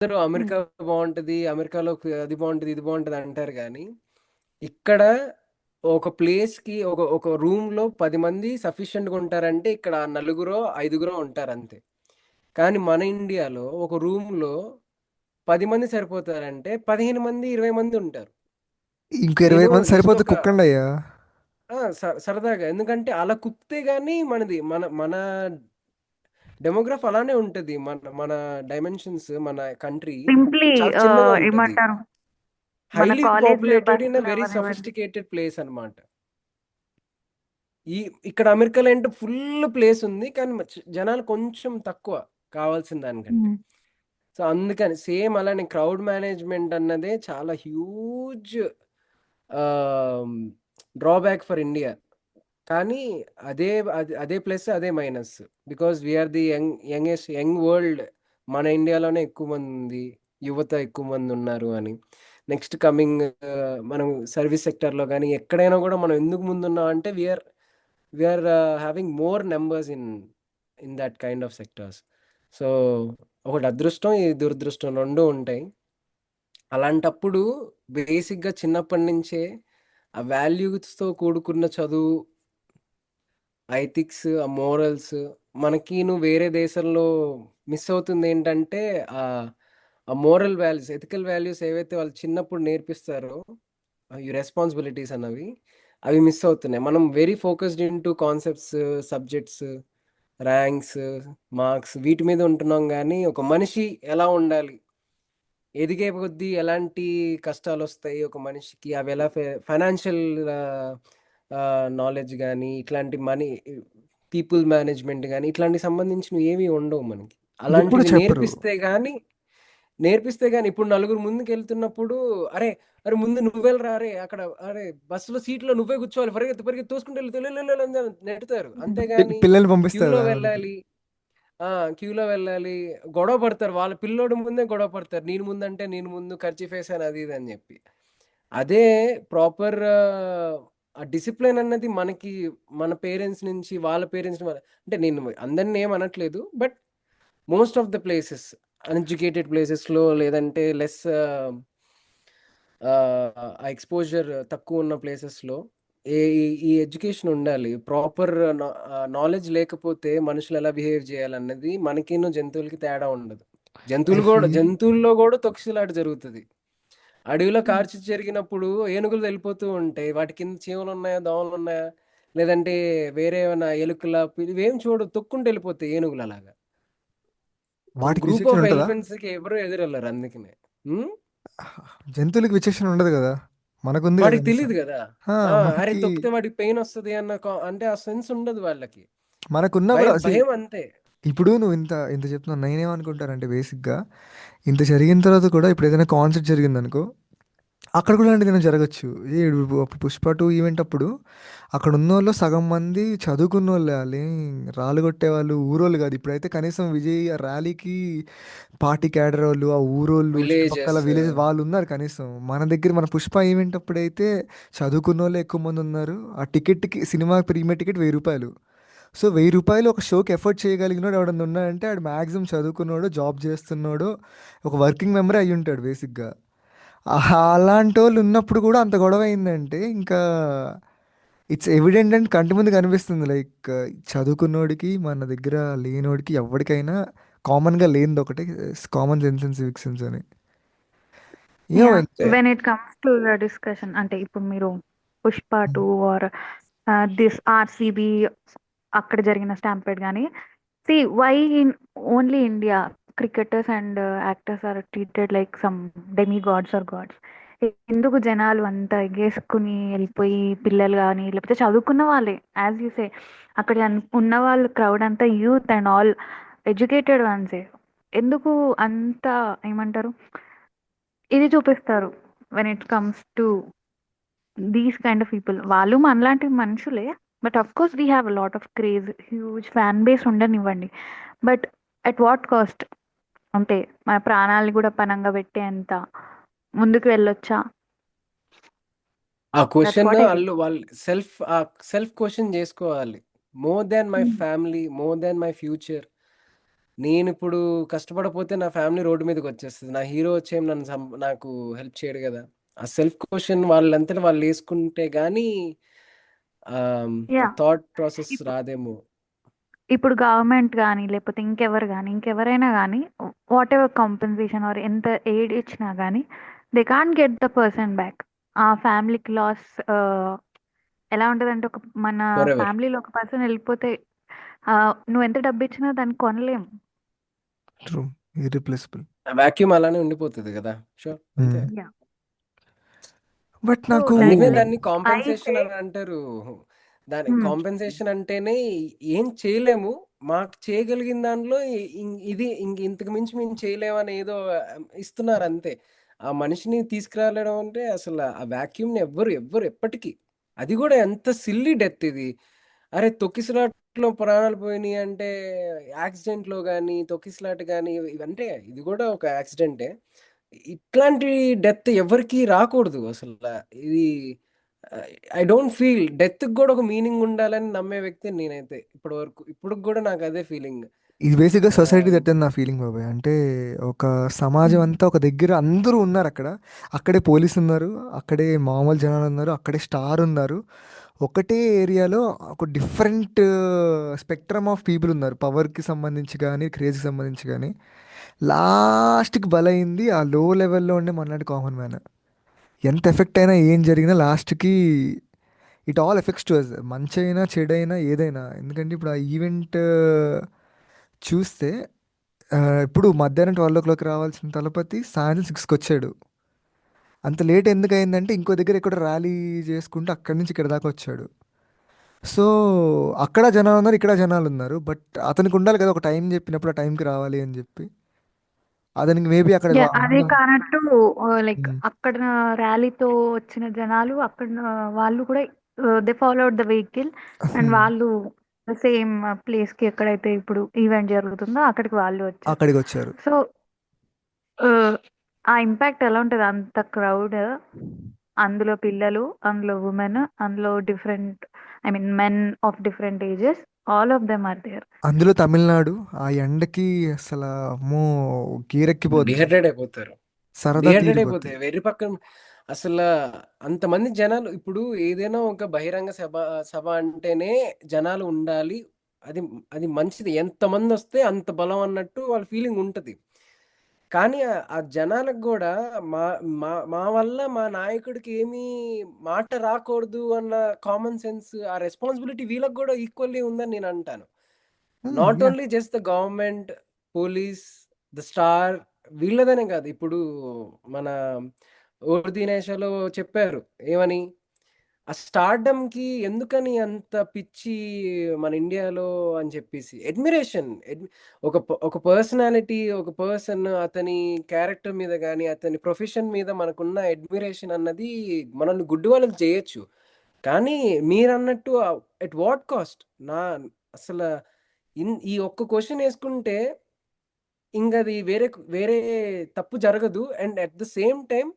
అందరూ హ్మ్. అమెరికా బాగుంటది, అమెరికాలో అది బాగుంటది, ఇది బాగుంటది అంటారు కానీ ఇక్కడ ఒక ప్లేస్ కి ఒక ఒక రూమ్ లో 10 మంది సఫిషియెంట్ గా ఉంటారంటే ఇక్కడ నలుగురో ఐదుగురో ఉంటారు అంతే. కానీ మన ఇండియాలో ఒక రూమ్ లో 10 మంది సరిపోతారంటే 15 మంది 20 మంది ఉంటారు. ఇంక ఇరవై నేను మంది జస్ట్ సరిపోతే ఒక కుక్కండి అయ్యా. సరదాగా, ఎందుకంటే అలా కుక్తే గానీ మనది మన మన డెమోగ్రాఫ్ అలానే ఉంటది. మన మన డైమెన్షన్స్, మన కంట్రీ సింప్లీ చాలా చిన్నగా ఉంటది. ఏమంటారు, మన highly college populated in a బస్సులు వెరీ అవనివ్వండి. సఫిస్టికేటెడ్ ప్లేస్ అన్నమాట. ఈ ఇక్కడ అమెరికాలో ఏంటో ఫుల్ ప్లేస్ ఉంది కానీ జనాలు కొంచెం తక్కువ కావాల్సిన దానికంటే. హ్మ్. సో అందుకని సేమ్ అలానే క్రౌడ్ మేనేజ్మెంట్ అన్నదే చాలా హ్యూజ్ డ్రాబ్యాక్ ఫర్ ఇండియా. కానీ అదే అదే ప్లస్ అదే minus. Because we are the young world. మన ఇండియాలోనే ఎక్కువ మంది ఉంది, యువత ఎక్కువ మంది ఉన్నారు అని. నెక్స్ట్ కమింగ్ మనం సర్వీస్ సెక్టర్లో కానీ ఎక్కడైనా కూడా మనం ఎందుకు ముందున్నాం అంటే we are having more numbers in that kind of sectors. So ఒకటి అదృష్టం, ఈ దురదృష్టం రెండు ఉంటాయి. అలాంటప్పుడు బేసిక్గా చిన్నప్పటి నుంచే ఆ వాల్యూస్తో కూడుకున్న చదువు, ఎథిక్స్, ఆ మోరల్స్ మనకి నువ్వు వేరే దేశంలో మిస్ అవుతుంది ఏంటంటే ఆ ఆ మోరల్ వాల్యూస్, ఎథికల్ వాల్యూస్ ఏవైతే వాళ్ళు చిన్నప్పుడు నేర్పిస్తారో, ఈ రెస్పాన్సిబిలిటీస్ అన్నవి అవి మిస్ అవుతున్నాయి. మనం very focused in to concepts, subjects, ranks, marks వీటి మీద ఉంటున్నాం కానీ ఒక మనిషి ఎలా ఉండాలి, ఎదిగే కొద్దీ ఎలాంటి కష్టాలు వస్తాయి ఒక మనిషికి, అవి ఎలా ఫైనాన్షియల్ నాలెడ్జ్ కానీ ఇట్లాంటి మనీ, పీపుల్ మేనేజ్మెంట్ కానీ ఇట్లాంటి సంబంధించినవి ఏమీ ఉండవు మనకి. ఎప్పుడు అలాంటివి చెప్పరు. నేర్పిస్తే గానీ ఇప్పుడు నలుగురు ముందుకు వెళ్తున్నప్పుడు, అరే అరే ముందు నువ్వెళ్ళరా, అరే అక్కడ, అరే బస్సులో సీట్లో నువ్వే కూర్చోవాలి, పరిగెత్తి పరిగెత్తి తోసుకుంటూ వెళ్తే అని నెడతారు. అంతేగాని పిల్లల్ని క్యూలో పంపిస్తారా వాళ్ళకి? వెళ్ళాలి, ఆ క్యూలో వెళ్ళాలి, గొడవ పడతారు. వాళ్ళ పిల్లోడి ముందే గొడవ పడతారు, నేను ముందంటే నేను ముందు ఖర్చు వేసాను అది ఇది అని చెప్పి. అదే ప్రాపర్ ఆ డిసిప్లిన్ అన్నది మనకి మన పేరెంట్స్ నుంచి వాళ్ళ పేరెంట్స్, అంటే నేను అందరిని ఏం అనట్లేదు, but most of the places, uneducated ప్లేసెస్లో లేదంటే లెస్ ఆ ఎక్స్పోజర్ తక్కువ ఉన్న ప్లేసెస్లో ఈ ఎడ్యుకేషన్ ఉండాలి. ప్రాపర్ నాలెడ్జ్ లేకపోతే మనుషులు ఎలా బిహేవ్ చేయాలన్నది మనకిను జంతువులకి తేడా ఉండదు. ఐ ఫీల్ జంతువుల్లో కూడా తొక్కిసలాట జరుగుతుంది. అడవిలో కార్చి జరిగినప్పుడు ఏనుగులు వెళ్ళిపోతూ ఉంటాయి, వాటి కింద చీమలు ఉన్నాయా, దోమలు ఉన్నాయా, లేదంటే వేరే ఏమైనా ఎలుకల ఇవేం చూడు, తొక్కుంటూ వెళ్ళిపోతాయి ఏనుగులు అలాగా. ఒక వాటికి గ్రూప్ విచక్షణ ఆఫ్ ఉంటుందా? ఎలిఫెంట్స్ కి ఎవరు ఎదురెళ్ళరు అందుకనే. ఉమ్? జంతువులకి విచక్షణ ఉండదు కదా, మనకుంది కదా వాడికి కనీసం. తెలియదు కదా. అరే మనకి తొక్కితే వాడికి పెయిన్ వస్తుంది అన్న అంటే ఆ సెన్స్ ఉండదు వాళ్ళకి. మనకున్నా కూడా భయం see, భయం అంతే. ఇప్పుడు నువ్వు ఇంత ఇంత చెప్తున్నావు, నేనేమనుకుంటానంటే బేసిక్గా ఇంత జరిగిన తర్వాత కూడా ఇప్పుడు ఏదైనా కాన్సర్ట్ జరిగిందనుకో, అక్కడ కూడా అలాంటిది ఏదైనా జరగచ్చు. అప్పుడు పుష్ప టూ ఈవెంట్ అప్పుడు అక్కడ ఉన్న వాళ్ళు సగం మంది చదువుకున్న వాళ్ళే, వాళ్ళు రాళ్ళు కొట్టే వాళ్ళు ఊరోళ్ళు కాదు. ఇప్పుడైతే కనీసం విజయ్ ఆ ర్యాలీకి పార్టీ క్యాడర్ వాళ్ళు, ఆ ఊరోళ్ళు చుట్టుపక్కల విలేజెస్. విలేజ్ వాళ్ళు ఉన్నారు కనీసం. మన దగ్గర మన పుష్ప ఈవెంట్ అప్పుడైతే చదువుకున్న వాళ్ళు ఎక్కువ మంది ఉన్నారు. ఆ టికెట్కి, సినిమా ప్రీమియర్ టికెట్ 1000 రూపాయలు. సో 1000 రూపాయలు ఒక షోకి ఎఫర్ట్ చేయగలిగినోడు ఎవడన్నా ఉన్నాడంటే ఆడు మ్యాక్సిమం చదువుకున్నాడు, జాబ్ చేస్తున్నాడు, ఒక వర్కింగ్ మెంబర్ అయ్యి ఉంటాడు బేసిక్గా. అలాంటి వాళ్ళు ఉన్నప్పుడు కూడా అంత గొడవ అయిందంటే ఇంకా ఇట్స్ ఎవిడెంట్ అండ్ కంటి ముందు కనిపిస్తుంది. లైక్ చదువుకున్నోడికి మన దగ్గర లేనోడికి ఎవరికైనా కామన్గా లేనిది ఒకటి common sense and civic sense అని. ఏమో యా, ఇంకా. When it comes to the discussion అంటే ఇప్పుడు మీరు Pushpa two or this RCB అక్కడ జరిగిన స్టాంపేడ్ కానీ see why in only India cricketers and actors are treated like some demigods or gods. ఎందుకు జనాలు అంత ఎగేసుకుని వెళ్ళిపోయి పిల్లలు కానీ లేకపోతే చదువుకున్న వాళ్ళే యాజ్ యూ సే అక్కడ ఉన్న వాళ్ళు క్రౌడ్ అంతా యూత్ అండ్ ఆల్ ఎడ్యుకేటెడ్ వన్సే ఎందుకు అంత ఏమంటారు ఇది చూపిస్తారు when it comes to these kind of people. వాళ్ళు మనలాంటి మనుషులే, but of course we have a lot of craze, huge fan base ఉండనివ్వండి, బట్ అట్ వాట్ కాస్ట్? అంటే మన ప్రాణాలని కూడా పనంగా పెట్టేంత ముందుకు వెళ్ళొచ్చా? ఆ దట్స్ క్వశ్చన్ వాట్ ఐ వాళ్ళు వాళ్ళు సెల్ఫ్ క్వశ్చన్ చేసుకోవాలి. More than my family, more than my future, నేనిప్పుడు కష్టపడపోతే నా ఫ్యామిలీ రోడ్డు మీదకొచ్చేస్తది. నా హీరో వచ్చేం నాకు హెల్ప్ చేయడు గదా! ఆ సెల్ఫ్ క్వెషన్ వాళ్ళంతట వాళ్ళేసుకుంటే గానీ యాహ్! థాట్ ప్రాసెస్ ఇప్పుడు రాదేమో. ఇప్పుడు గవర్నమెంట్ గానీ, లేకపోతే ఇంకెవరైనా గానీ వాటెవర్ కాంపెన్సేషన్ ఆర్ ఎంత ఎయిడ్ ఇచ్చినా గానీ, they can't get the person back. ఆ ఫ్యామిలీకి లాస్ ఎలా ఉంటదంటే, మన ఫరెవర్. ఫ్యామిలీలో ఒక పర్సన్ ఎళ్ళిపోతే నువ్వెంత డబ్బిచ్చినా దాన్ని కొనలేం. ట్రూ. ఇర్రిప్లేసబుల్. ఆ వాక్యూమ్ అలానే ఉండిపోతది గదా! షూర్. అంతే. యాహ్! బట్ సో, నాకు అందుకనే లైక్ దాన్ని అయితే కాంపెన్సేషన్ అని అంటారు. దాని హ్మ్. కాంపెన్సేషన్ అంటేనే ఏం చేయలేము. మాకు చేయగలిగిన దాంట్లో ఇది ఇంతకు మించి మేము చేయలేమని ఏదో ఇస్తున్నారు అంతే. ఆ మనిషిని తీసుకురాలేడం అంటే అసలు ఆ వాక్యూమ్‌ని ఎవ్వరు ఎప్పటికి అది గూడా ఎంత సిల్లీ డెత్ ఇది. అరే! తొక్కిసలాటలో ప్రాణాలు పోయినియి అంటే యాక్సిడెంట్‌లో గాని, తొక్కిసలాట గాని ఇవంటే ఇది గూడా ఒక యాక్సిడెంటే. ఇట్లాంటి డెత్ ఎవరికీ రాకూడదు అసల. ఇది ఆహ్, ఐ డోంట్ ఫీల్ డెత్‌కి గూడా ఒక మీనింగ్ ఉండాలని నమ్మే వ్యక్తిని నేనైతే ఇప్పటి వరకు. ఇప్పటికి గూడా నాకదే ఫీలింగ్. ఇది బేసిక్‌గా సొసైటీ ఆహ్, దట్ అని నా ఫీలింగ్ బాబాయ్. అంటే ఒక సమాజం హ్మ్. అంతా ఒక దగ్గర అందరూ ఉన్నారక్కడ. అక్కడే పోలీసున్నారు, అక్కడే మామూలు జనాలున్నారు, అక్కడే స్టార్ ఉన్నారు. ఒకటే ఏరియాలో ఒక డిఫరెంట్ స్పెక్ట్రమ్ ఆఫ్ పీపుల్ ఉన్నారు. పవర్‌కి సంబంధించి గానీ, క్రేజ్‌కి సంబంధించి గానీ. లాస్ట్‌కి బలైంది ఆ లో లెవెల్‌లో ఉండే మనలాంటి కామన్ మ్యాన్. ఎంత ఎఫెక్ట్ అయినా, ఏం జరిగినా లాస్ట్‌కి it all affects to us. మంచైనా, చెడైనా, ఏదైనా. ఎందుకంటే ఇప్పుడు ఆ ఈవెంట్ చూస్తే ఇప్పుడు మధ్యాహ్నం 12:00 రావాల్సిన తలపతి సాయంత్రం 6కి వచ్చాడు. అంత లేట్ ఎందుకు అయిందంటే ఇంకో దగ్గర ఇక్కడ ర్యాలీ చేసుకుంటూ అక్కడి నుంచి ఇక్కడ దాకా వచ్చాడు. సో అక్కడ జనాలు ఉన్నారు, ఇక్కడ జనాలు ఉన్నారు. బట్ అతనికి ఉండాలి కదా ఒక టైం చెప్పినప్పుడు ఆ టైంకి రావాలి అని చెప్పి. అతనికి మేబీ అక్కడ యాహ్! అదే కానట్టు లైక్ ఉమ్, అక్కడ ర్యాలీతో వచ్చిన జనాలు అక్కడ వాళ్ళు కూడా they followed the vehicle and um, వాళ్ళు సేమ్ ప్లేస్‌కి ఎక్కడైతే ఇప్పుడు ఈవెంట్ జరుగుతుందో అక్కడికి వాళ్ళు వచ్చారు. అక్కడికి వచ్చారు. సో, ఆహ్, ఆ ఇంపాక్ట్ ఎలా ఉంటది? అంత క్రౌడ్, అందులో పిల్లలు, అందులో వుమెన్, అందులో different I mean men of different ages all of them are there. అందులో తమిళనాడు ఆ ఎండకి అసలు అమ్మో గీరెక్కిపోద్ది, డీహైడ్రేట్ అయిపోతారు. సరదా డీహైడ్రేట్ తీరిపోద్ది. అయిపోతాయి. వెర్రి పక్కన అసల అంతమంది జనాలు ఇప్పుడు ఏదైనా ఒక బహిరంగ సభ అంటేనే జనాలు ఉండాలి. అది అది మంచిది. ఎంతమందొస్తే అంత బలం అన్నట్టు వాళ్ళ ఫీలింగ్ ఉంటది. కానీ ఆ జనాలకు గూడా మా మా మా వల్ల మా నాయకుడికి ఏమీ మాట రాకూడదు అన్న కామన్ సెన్స్, ఆ రెస్పాన్సిబిలిటీ వీళ్ళకి గూడా ఈక్వల్లీ ఉందని నేనంటాను. Not yeah only just the government, police, the star వీళ్ళదనే గాదు. ఇప్పుడు మన 'ఓ దినేషలో' చెప్పారు. ఏమని? ఆ స్టార్డమ్‌కి ఎందుకని అంత పిచ్చి మన ఇండియాలో అని చెప్పేసి. అడ్మిరేషన్. ఒక పర్సనాలిటీ, ఒక పర్సన్ అతని క్యారెక్టర్ మీద గాని, అతని ప్రొఫెషన్ మీద మనకున్న అడ్మిరేషన్ అన్నది మనల్ని గుడ్డివాళ్ళని చేయొచ్చు. కానీ మీరన్నట్టు ఎట్ వాట్ కాస్ట్? నా అసల ఈ ఒక్క క్వెషన్ యేసుకుంటే ఇంగది వేరే తప్పు జరగదు. And at the same time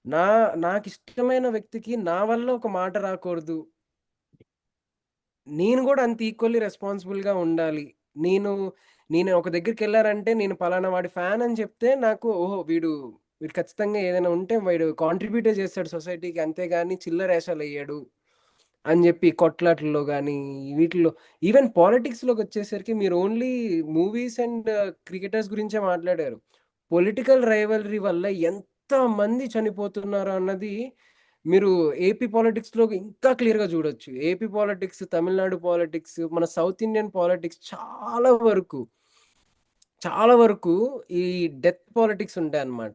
నా నాకిష్టమైన వ్యక్తికి నా వల్ల ఒక మాట రాకూడదు. నేను గూడా అంత ఈక్వల్లీ రెస్పాన్సిబుల్‌గా ఉండాలి. నేను నేను ఒక దగ్గరికెళ్లారంటే నేను పలానా వాడి ఫ్యాన్ అని చెప్తే నాకు ఓహో! వీడు ఖచ్చితంగా ఏదైనా ఉంటే వీడు కాంట్రిబ్యూటే చేస్తాడు సొసైటీకి అంతేగాని చిల్లరేషాలెయ్యడు అని జెప్పి కొట్లాటల్లో గానీ, వీటిల్లో ఈవెన్ పాలిటిక్స్‌లోకొచ్చేసరికి మీరు ఓన్లీ మూవీస్ అండ్ క్రికెటర్స్ గురించే మాట్లాడారు. పొలిటికల్ రైవల్రీ వల్ల ఎంతమంది చనిపోతున్నారో అన్నది మీరు ఏపీ పాలిటిక్స్‌లో ఇంకా క్లియర్‌గా జూడొచ్చు. ఏపీ పాలిటిక్స్, తమిళనాడు పాలిటిక్స్, మన సౌత్ ఇండియన్ పాలిటిక్స్ చాలా వరకు ఈ డెత్ పాలిటిక్స్ ఉంటాయన్నమాట.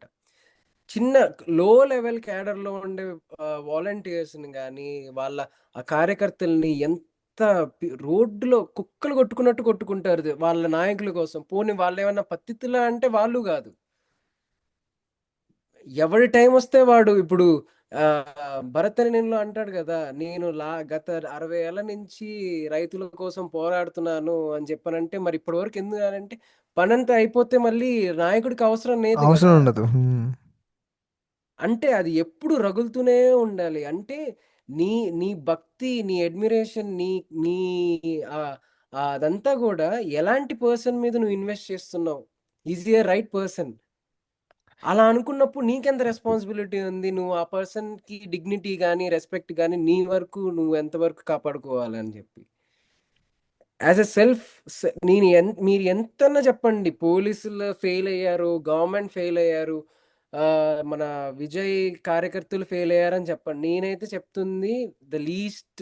చిన్న లో లెవెల్ క్యాడర్‌లో ఉండే వాలంటీర్స్‌ని గాని, వాళ్ళ ఆ కార్యకర్తల్ని ఎంత రోడ్డులో కుక్కలు కొట్టుకున్నట్టు కొట్టుకుంటారు. వాళ్ళ నాయకుల కోసం. పోనీ వాళ్ళేమన్నా పత్తితులా అంటే వాళ్ళు గాదు. ఎవడి టైమొస్తే వాడు ఇప్పుడు 'భరత్ అనే నేను' అంటాడు గదా! నేను గత 60 ఏళ్ల నుంచి రైతుల కోసం పోరాడుతున్నాను అని చెప్పనంటే, మరి ఇప్పటి వరకు ఎందుకనంటే, పనంతా అయిపోతే మళ్ళీ నాయకుడికి అవసరం లేదు అవసరం గదా! ఉండదు. అంటే అది ఎప్పుడు రగులుతూనే ఉండాలి. అంటే నీ నీ భక్తి, నీ అడ్మిరేషన్, నీ నీ ఆహ్, అదంతా కూడా ఎలాంటి పర్సన్ మీద నువ్వు ఇన్వెస్ట్ చేస్తున్నావు, ఈజ్ ఏ రైట్ పర్సన్. అలా అనుకున్నప్పుడు నీకెంత రెస్పాన్సిబిలిటీ ఉంది, నువ్వు ఆ పర్సన్కి డిగ్నిటీ కానీ రెస్పెక్ట్ కానీ నీ వరకు నువ్వు ఎంతవరకు కాపాడుకోవాలని చెప్పి. యాజ్ ఎ సెల్ఫ్, మీరు ఎంతన్నా చెప్పండి, పోలీసులు ఫెయిల్ అయ్యారు, గవర్నమెంట్ ఫెయిల్ అయ్యారు, మన విజయ్ కార్యకర్తలు ఫెయిల్ అయ్యారని చెప్పండి, నేనైతే చెప్తుంది the least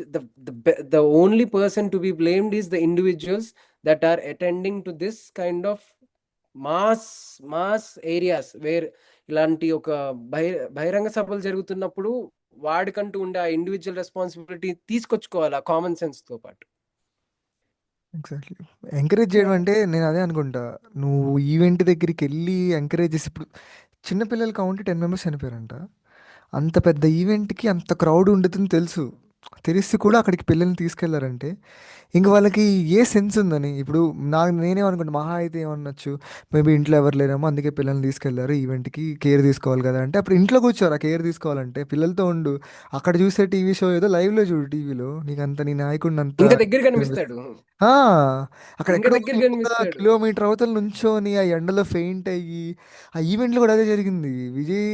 the only person to be blamed is the individuals that are attending to this kind of mass areas where ఇలాంటి ఒక బహిరంగ సభలు జరుగుతున్నప్పుడు వాడికంటూ ఉండే ఆ ఇండివిజువల్ రెస్పాన్సిబిలిటీ తీసుకొచ్చుకోవాలి ఆ కామన్ సెన్స్ తో పాటు. ఎగ్జాక్ట్లీ. ఎంకరేజ్ చేయడం అంటే నేను అదే అనుకుంటా. నువ్వు ఈవెంట్ దగ్గరికి వెళ్ళి ఎంకరేజ్ చేసి, ఇప్పుడు చిన్నపిల్లలు కౌంట్ 10 మెంబర్స్ చనిపోయారంట. అంత పెద్ద ఈవెంట్కి అంత క్రౌడ్ ఉండదని తెలుసు, తెలిసి కూడా అక్కడికి పిల్లల్ని తీసుకెళ్లారంటే ఇంక వాళ్ళకి ఏ సెన్స్ ఉందని. ఇప్పుడు నేనేమనుకుంటా, మహా అయితే ఏమనొచ్చు, మేబీ ఇంట్లో ఎవరు లేరేమో అందుకే పిల్లల్ని తీసుకెళ్లారు ఈవెంట్కి, కేర్ తీసుకోవాలి కదా అంటే, అప్పుడు ఇంట్లో కూర్చోరా కేర్ తీసుకోవాలంటే, పిల్లలతో ఉండు, అక్కడ చూసే టీవీ షో ఏదో లైవ్లో చూడు, టీవీలో నీకు అంత నీ నాయకుడిని అంత ఇంకా దగ్గర కనిపిస్తాడు, ఆ, అక్కడ ఇంకా ఎక్కడో దగ్గర ఒక కనిపిస్తాడు. కిలోమీటర్ అవతల నుంచోని ఆ ఎండలో ఫెయింట్ అయ్యి, ఆ ఈవెంట్లో కూడా అదే జరిగింది. విజయ్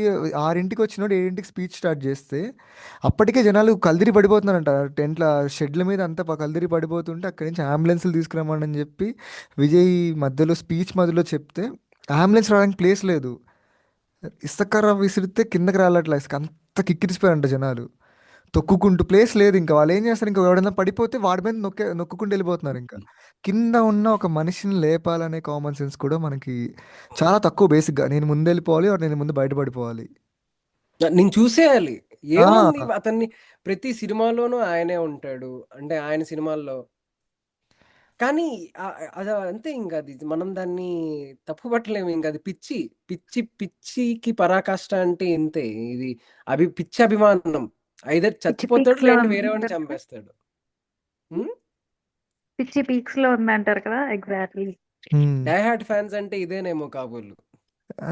6ంటికి వచ్చినోడు 7ంటికి స్పీచ్ స్టార్ట్ చేస్తే అప్పటికే జనాలు కల్దిరి పడిపోతున్నారంట, టెంట్ల షెడ్ల మీద అంతా కల్దిరి పడిపోతుంటే అక్కడి నుంచి అంబులెన్స్లు తీసుకురమ్మని అని చెప్పి విజయ్ మధ్యలో స్పీచ్ మధ్యలో చెప్తే అంబులెన్స్ రావడానికి ప్లేస్ లేదు. ఇసుకర విసిరితే కిందకి రాలట్లా, ఇసుక అంత కిక్కిరిసిపోయారంట జనాలు, తొక్కుకుంటూ. ప్లేస్ లేదు, ఇంకా వాళ్ళు ఏం చేస్తారు, ఇంకా ఎవడన్నా పడిపోతే వాడి మీద నొక్కుంటూ వెళ్ళిపోతున్నారు. ఇంకా కింద ఉన్న ఒక మనిషిని లేపాలనే కామన్ సెన్స్ కూడా మనకి చాలా తక్కువ. బేసిక్గా నేను ముందు వెళ్ళిపోవాలి, నేను ముందు బయటపడిపోవాలి. నేను చూసేయాలి, ఆ, ఏముంది అతన్ని ప్రతి సినిమాలోనూ ఆయనే ఉంటాడు, అంటే ఆయన సినిమాల్లో. కానీ అది అంతే, ఇంకా అది మనం దాన్ని తప్పు పట్టలేము. ఇంకా అది పిచ్చి పిచ్చికి పరాకాష్ట అంటే ఇంతే. ఇది పిచ్చి అభిమానం. ఐదర్ పిచ్చి చచ్చిపోతాడు, పీక్స్ లో లేదంటే వేరే వాడిని ఉందంటారు కదా, చంపేస్తాడు. ఉమ్? పిచ్చి పీక్స్ లో ఉందంటారు కదా, ఎగ్జాక్ట్లీ. హ్మ్. డై హార్డ్ ఫ్యాన్స్ అంటే ఇదేనేమో కాబోలు.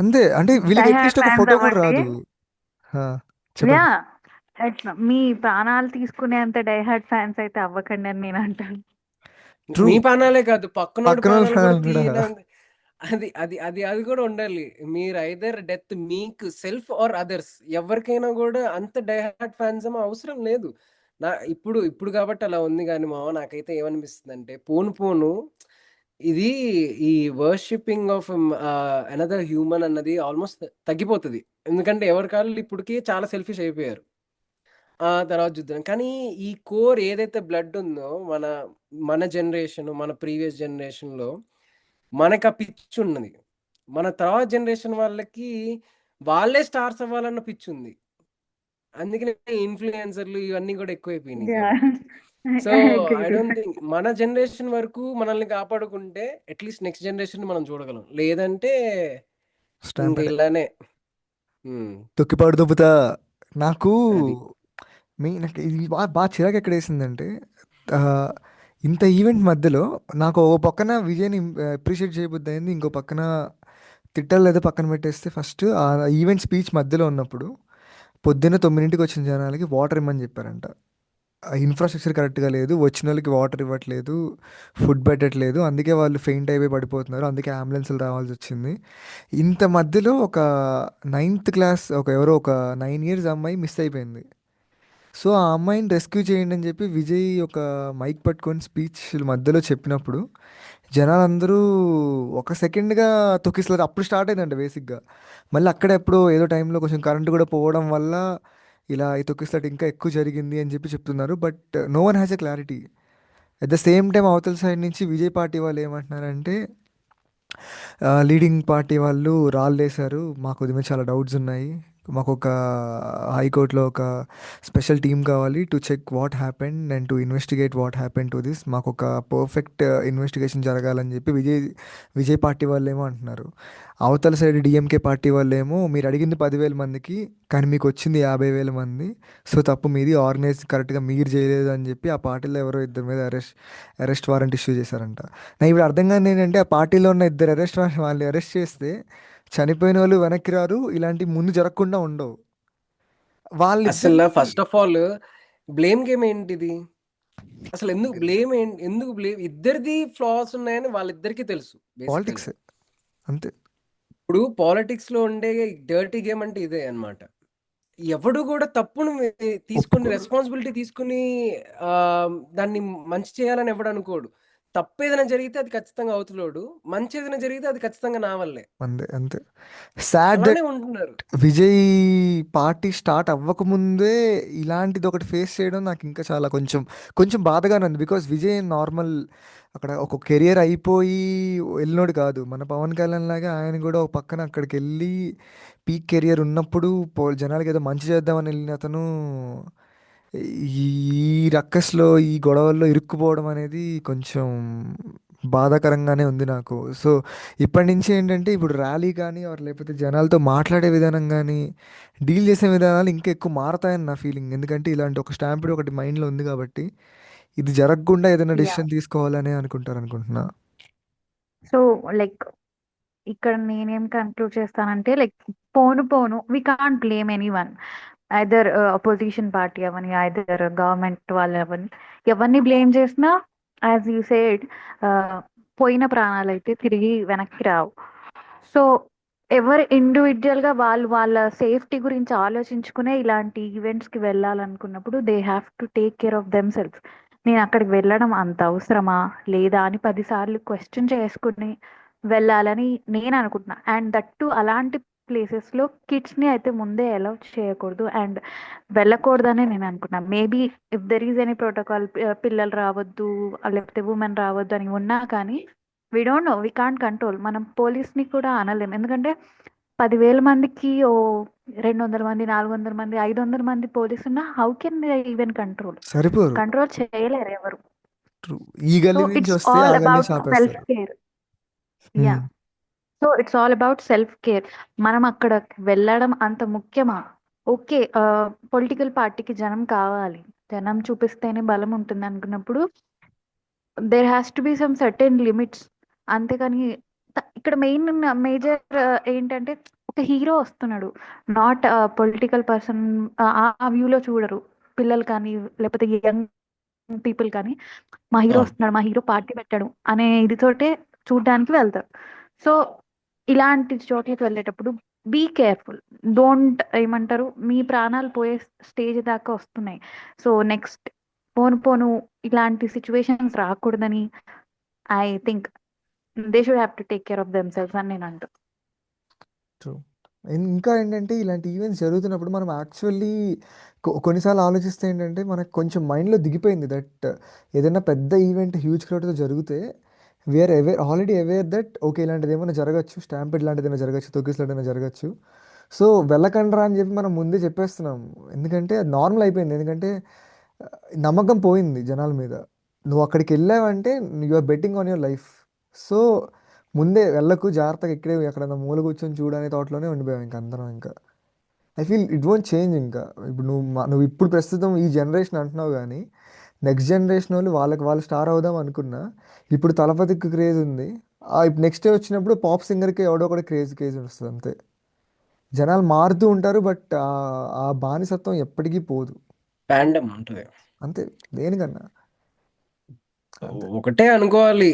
అంతే, అంటే డై వీళ్ళకి హార్డ్ అట్లీస్ట్ ఒక ఫ్యాన్స్ ఫోటో కూడా అవ్వండి, రాదు. ఆ, యా, చెప్పండి. మీ ప్రాణాలు తీసుకునేంత డై హార్డ్ ఫ్యాన్స్ అయితే అవ్వకండి అని నేను అంటాను. ట్రూ. మీ ప్రాణాలే కాదు, పక్కనోడి పక్కన ప్రాణాలు కూడా కూడా. అది అది అది అది కూడా ఉండాలి. మీరు ఐదర్ డెత్ మీకు సెల్ఫ్ ఆర్ అదర్స్, ఎవరికైనా కూడా అంత డైహార్డ్ ఫ్యాన్స్ అవసరం లేదు. ఇప్పుడు కాబట్టి అలా ఉంది, కానీ నాకైతే ఏమనిపిస్తుంది అంటే, పోను పోను ఇది ఈ వర్షిప్పింగ్ ఆఫ్ అనదర్ హ్యూమన్ అన్నది ఆల్మోస్ట్ తగ్గిపోతుంది. ఎందుకంటే ఎవరి కాళ్ళు ఇప్పటికీ చాలా సెల్ఫిష్ అయిపోయారు. తర్వాత చూద్దాం. కానీ ఈ కోర్ ఏదైతే బ్లడ్ ఉందో మన జనరేషన్, మన ప్రీవియస్ జనరేషన్‌లో మనకు ఆ పిచ్ ఉన్నది. మన తర్వాత జనరేషన్ వాళ్ళకి వాళ్ళే స్టార్స్ అవ్వాలన్న పిచ్ ఉంది. అందుకనే ఇన్‌ఫ్లుయెన్సర్‌లు ఇవన్నీ కూడా ఎక్కువైపోయినాయి యా, కాబట్టి. So, agree I to don't that. Think మన జనరేషన్ వరకు మనల్ని కాపాడుకుంటే అట్‌లీస్ట్ నెక్స్ట్ జనరేషన్‌ని మనం చూడగలం. లేదంటే ఇంక స్టాంప్ ఇలానే. హ్మ్. తొక్కిపాడు దుబ్బుతా. నాకు అది. నాకు ఇది బాగా చిరాకు ఎక్కడేసిందంటే, ఆ, ఇంత ఈవెంట్ మధ్యలో నాకు ఓ పక్కన విజయ్ని అప్రిషియేట్ చేయబుద్ది అయింది, ఇంకో పక్కన తిట్టాలి లేదా పక్కన పెట్టేస్తే, ఫస్ట్ ఆ ఈవెంట్ స్పీచ్ మధ్యలో ఉన్నప్పుడు పొద్దున్న 9ంటికి వచ్చిన జనాలకి వాటర్ ఇమ్మని చెప్పారంట. ఆ ఇన్ఫ్రాస్ట్రక్చర్ కరెక్ట్గా లేదు, వచ్చిన వాళ్ళకి వాటర్ ఇవ్వట్లేదు, ఫుడ్ పెట్టట్లేదు, అందుకే వాళ్ళు ఫెయింట్ అయిపోయి పడిపోతున్నారు, అందుకే అంబులెన్స్లు రావాల్సి వచ్చింది. ఇంత మధ్యలో ఒక 9th క్లాస్ ఎవరో ఒక 9 ఇయర్స్ అమ్మాయి మిస్ అయిపోయింది. సో ఆ అమ్మాయిని రెస్క్యూ చేయండి అని చెప్పి విజయ్ ఒక మైక్ పట్టుకొని స్పీచ్ మధ్యలో చెప్పినప్పుడు జనాలందరూ ఒక సెకండ్గా తొక్కిసలారు. అప్పుడు స్టార్ట్ అయిందంట బేసిక్గా. మళ్ళీ అక్కడ ఎప్పుడో ఏదో టైంలో కొంచెం కరెంటు కూడా పోవడం వల్ల ఇలా ఈ తొక్కిసలాట ఇంకా ఎక్కువ జరిగింది అని చెప్పి చెప్తున్నారు. But no one has a clarity. At the same time అవతల సైడ్ నుంచి విజయ్ పార్టీ వాళ్ళు ఏమంటున్నారంటే, లీడింగ్ పార్టీ వాళ్ళు రాళ్ళేశారు, మాకు దీని మీద చాలా డౌట్స్ ఉన్నాయి, మాకు ఒక హైకోర్టులో ఒక స్పెషల్ టీమ్ కావాలి to check what happened and to investigate what happened to this, మాకు ఒక పర్ఫెక్ట్ ఇన్వెస్టిగేషన్ జరగాలని చెప్పి విజయ్ పార్టీ వాళ్ళు ఏమో అంటున్నారు. అవతల సైడ్ డిఎంకే పార్టీ వాళ్ళు ఏమో, మీరు అడిగింది 10,000 మందికి కానీ మీకు వచ్చింది 50,000 మంది, సో తప్పు మీది, ఆర్గనైజ్ కరెక్ట్గా మీరు చేయలేదు అని చెప్పి ఆ పార్టీలో ఎవరో ఇద్దరి మీద అరెస్ట్ వారెంట్ ఇష్యూ చేశారంట. నాకు ఇప్పుడు అర్థం కాదు ఏంటంటే, ఆ పార్టీలో ఉన్న ఇద్దరు వాళ్ళని అరెస్ట్ చేస్తే చనిపోయిన వాళ్ళు వెనక్కి రారు, ఇలాంటి ముందు జరగకుండా ఉండవు. అసలు వాళ్ళిద్దరిని first of all blame game ఏంటిది? అసలు ఎందుకు బ్లేమ్ ఇద్దరిది ఫ్లాస్ ఉన్నాయని వాళ్ళిద్దరికీ తెలుసు బేసికలీ. పాలిటిక్స్ అంతే. ఇప్పుడు పాలిటిక్స్ లో ఉండే డర్టీ గేమ్ అంటే ఇదే అన్నమాట. ఎవడు కూడా తప్పును తీసుకుని ఒప్పుకోరు. రెస్పాన్సిబిలిటీ తీసుకుని ఆ, దాన్ని మంచి చేయాలని ఎవడు అనుకోడు. తప్పు ఏదైనా జరిగితే అది ఖచ్చితంగా అవుతులోడు, మంచి ఏదైనా జరిగితే అది ఖచ్చితంగా నా వల్లే. అంతే అంతే. సాడ్ అలానే ఉంటున్నారు. విజయ్ పార్టీ స్టార్ట్ అవ్వకముందే ఇలాంటిది ఒకటి ఫేస్ చేయడం నాకు ఇంకా చాలా కొంచెం కొంచెం బాధగానే ఉంది. బికాస్ విజయ్ నార్మల్ అక్కడ ఒక కెరియర్ అయిపోయి వెళ్ళినోడు కాదు. మన పవన్ కళ్యాణ్ లాగా ఆయన కూడా ఒక పక్కన అక్కడికి వెళ్ళి పీక్ కెరియర్ ఉన్నప్పుడు జనాలకి ఏదో మంచి చేద్దామని వెళ్ళిన అతను ఈ రక్కస్లో ఈ గొడవల్లో ఇరుక్కుపోవడం అనేది కొంచెం బాధాకరంగానే ఉంది నాకు. సో ఇప్పటి నుంచి ఏంటంటే ఇప్పుడు ర్యాలీ కానీ లేకపోతే జనాలతో మాట్లాడే విధానం కానీ డీల్ చేసే విధానాలు ఇంకా ఎక్కువ మారతాయని నా ఫీలింగ్. ఎందుకంటే ఇలాంటి ఒక స్టాంపిడ్ ఒకటి మైండ్లో ఉంది కాబట్టి ఇది జరగకుండా ఏదైనా యా. డెసిషన్ తీసుకోవాలని అనుకుంటున్నా. సో లైక్ ఇక్కడ నేనేం కన్క్లూడ్ చేస్తానంటే లైక్ పోను పోను we can't blame anyone, either opposition party అవని, ఐదర్ గవర్నమెంట్ వాళ్ళు అవని. ఎవరిని బ్లేమ్ చేసినా యాజ్ యూ సేడ్ పోయిన ప్రాణాలు అయితే తిరిగి వెనక్కి రావు. సో ఎవరు ఇండివిజువల్ గా వాళ్ళు వాళ్ళ సేఫ్టీ గురించి ఆలోచించుకునే ఇలాంటి ఈవెంట్స్ కి వెళ్ళాలనుకున్నప్పుడు they have to take care of them self. నేను అక్కడికి వెళ్ళడం అంత అవసరమా లేదా అని 10 సార్లు క్వశ్చన్ చేసుకుని వెళ్ళాలని నేను అనుకుంటున్నా. అండ్ దట్టు అలాంటి ప్లేసెస్ లో కిడ్స్ ని అయితే ముందే అలౌ చేయకూడదు అండ్ వెళ్ళకూడదనే నేను అనుకున్నా. Maybe if there is any protocol, పిల్లలు రావద్దు లేకపోతే ఉమెన్ రావద్దు అని ఉన్నా కానీ we don't know, we can't control. మనం పోలీస్ ని కూడా అనలేం, ఎందుకంటే 10,000 మందికి 200 మంది, 400 మంది, 500 మంది పోలీసు ఉన్నా how can they even control? సరిపోరు. కంట్రోల్ చేయలేరు ఎవరు. ట్రూ. ఈ సో గల్లీ నుంచి ఇట్స్ వస్తే ఆ ఆల్ గల్లీ అబౌట్ సెల్ఫ్ చాపేస్తారు. Care. Yeah. So it's all about self care. మనం అక్కడ వెళ్ళడం అంత ముఖ్యమా? ఓకే, పొలిటికల్ పార్టీకి జనం కావాలి, జనం చూపిస్తేనే బలం ఉంటుంది అనుకున్నప్పుడు there has to be some certain limits. అంతేకాని ఇక్కడ మేజర్ ఏంటంటే ఒక హీరో వస్తున్నాడు, నాట్ పొలిటికల్ పర్సన్. ఆ వ్యూలో చూడరు పిల్లలు కానీ లేకపోతే యంగ్ పీపుల్ కానీ. మా హీరో అవును. వస్తున్నాడు, మా హీరో పార్టీ పెట్టాడు అనే ఇదితోటే చూడడానికి వెళ్తారు. సో ఇలాంటి చోట్లకి వెళ్ళేటప్పుడు బీ కేర్ఫుల్. డోంట్ ఏమంటారు, మీ ప్రాణాలు పోయే స్టేజ్ దాకా వస్తున్నాయి. సో నెక్స్ట్ పోను పోను ఇలాంటి సిచ్యువేషన్స్ రాకూడదని I think they should have to take care of them cells అని నేను అంటూ. ట్రూ. ఇంకా ఏంటంటే ఇలాంటి ఈవెంట్స్ జరుగుతున్నప్పుడు మనం యాక్చువల్లీ కొన్నిసార్లు ఆలోచిస్తే ఏంటంటే మనకు కొంచెం మైండ్లో దిగిపోయింది దట్ ఏదైనా పెద్ద ఈవెంట్ హ్యూజ్ క్రౌడ్తో జరిగితే we are already aware that okay ఇలాంటిది ఏమైనా జరగచ్చు, స్టాంపిడ్ లాంటిది ఏమైనా జరగచ్చు, తొక్కిసలాటైనా జరగచ్చు. సో వెళ్ళకండ్రా అని చెప్పి మనం ముందే చెప్పేస్తున్నాం. ఎందుకంటే అది నార్మల్ అయిపోయింది. ఎందుకంటే ఆ, నమ్మకం పోయింది జనాల మీద. నువ్వు అక్కడికి వెళ్ళావంటే you are betting on your life. So ముందే వెళ్ళకు, జాగ్రత్తగా ఇక్కడే ఎక్కడన్నా మూల కూర్చొని చూడనే థాట్లోనే ఉండిపోయాం ఇంకా అందరం. ఇంకా I feel it won't change. ఇంకా ఇప్పుడు నువ్వు ఇప్పుడు ప్రస్తుతం ఈ జనరేషన్ అంటున్నావు కానీ నెక్స్ట్ జనరేషన్ వాళ్ళు వాళ్ళు స్టార్ అవుదాం అనుకున్నా ఇప్పుడు తలపతికి క్రేజ్ ఉంది. ఇప్పుడు నెక్స్ట్ డే వచ్చినప్పుడు పాప్ సింగర్కి ఎవడో కూడా క్రేజ్ వస్తుంది అంతే. జనాలు మారుతూ ఉంటారు బట్ ఆ బానిసత్వం ఎప్పటికీ పోదు. ఫ్యాండమ్ ఉంటుంది. అంతే. దేనికన్నా అంతే. ఒకటే అనుకోవాలి,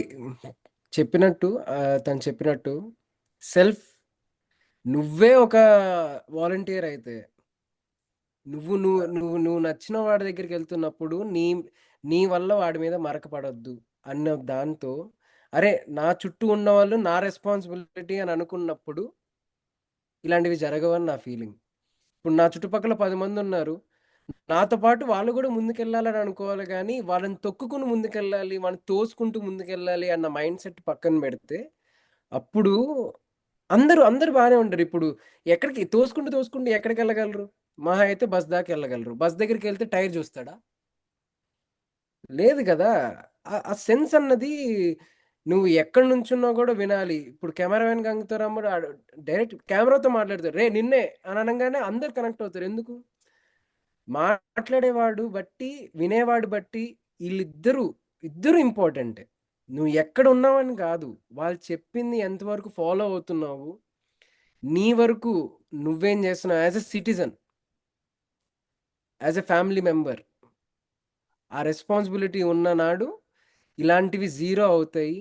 చెప్పినట్టు తను చెప్పినట్టు సెల్ఫ్. నువ్వే ఒక వాలంటీర్ అయితే నువ్వు నువ్వు నువ్వు నువ్వు నచ్చిన వాడి దగ్గరికి వెళ్తున్నప్పుడు నీ వల్ల వాడి మీద మరకపడొద్దు అన్న దాంతో, అరే నా చుట్టూ ఉన్న వాళ్ళు నా రెస్పాన్సిబిలిటీ అని అనుకున్నప్పుడు ఇలాంటివి జరగవని నా ఫీలింగ్. ఇప్పుడు నా చుట్టుపక్కల 10 మంది ఉన్నారు, నాతో పాటు వాళ్ళు కూడా ముందుకెళ్ళాలని అనుకోవాలి, కానీ వాళ్ళని తొక్కుకుని ముందుకెళ్ళాలి, వాళ్ళని తోసుకుంటూ ముందుకెళ్ళాలి అన్న మైండ్ సెట్ పక్కన పెడితే అప్పుడు అందరూ అందరూ బాగానే ఉంటారు. ఇప్పుడు ఎక్కడికి తోసుకుంటూ ఎక్కడికి వెళ్ళగలరు? మహా అయితే బస్ దాకా వెళ్ళగలరు. బస్ దగ్గరికి వెళ్తే టైర్ చూస్తాడా? లేదు కదా. ఆ సెన్స్ అన్నది నువ్వు ఎక్కడి నుంచున్నా కూడా వినాలి. ఇప్పుడు కెమెరామెన్ గంగుతారమ్ముడు డైరెక్ట్ కెమెరాతో మాట్లాడతారు, రే నిన్నే అని అనగానే అందరు కనెక్ట్ అవుతారు. ఎందుకు? మాట్లాడేవాడు బట్టి వినేవాడు బట్టి ఇద్దరు ఇంపార్టెంట్. నువ్వు ఎక్కడ ఉన్నావని కాదు, వాళ్ళు చెప్పింది ఎంతవరకు ఫాలో అవుతున్నావు, నీ వరకు నువ్వేం చేస్తున్నావు as a citizen, as a family member. ఆ రెస్పాన్సిబిలిటీ ఉన్న నాడు ఇలాంటివి జీరో అవుతాయి.